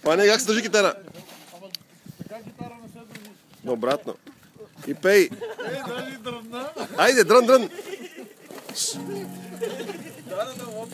Това не е как се държи китара. Така китара не се държи. Обратно. И пей. Даже и дръвна. Айде, дрън, дрън. Да, вот.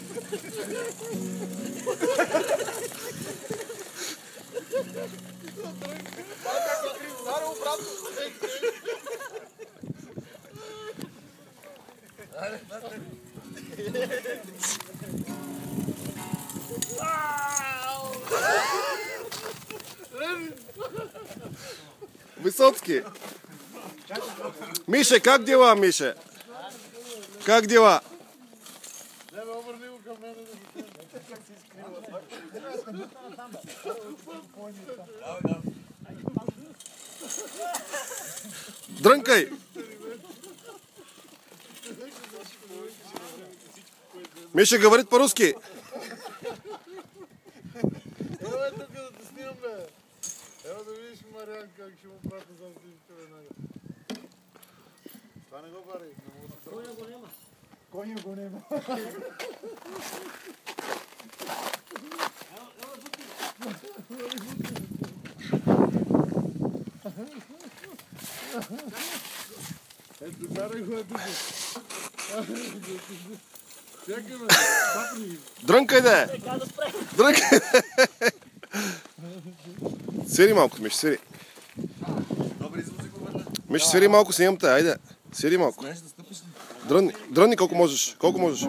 Высоцкий. Миша, как дела, Миша? Как дела? Дрънкай! Миша говорит по-русски. Давай тук да те снимам, бе. Ева да видиш Мариан как ще му пратя за снимка веднага. Това не го бари. Коня го няма. Коня го няма. Ето, карай го тук. Чакай, бе. Стапни. Дрънкай да е. Дрънкай. Свири малко, Миша, свири. Миша, свири малко, снимам те, айде. Свири малко. Дрънни колко можеш, колко можеш.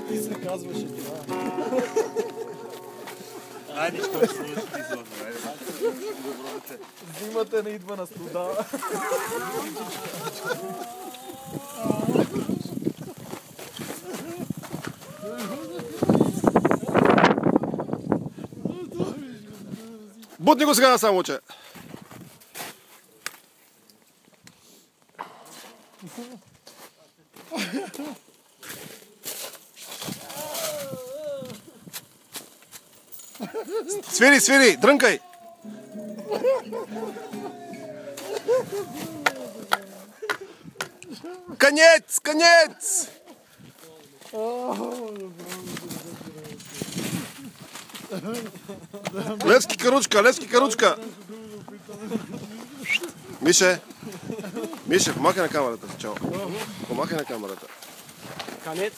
Ти се казваше това. Айде, що се случи ти си Зимата не идва на студа. Бутни го сега насам, уче. Свири, свири, дрънкай! Конец, конец! Левски каручка, Левски каручка! Мише! Мише, помахай на камерата. Чао. Помахай на камерата. Конец.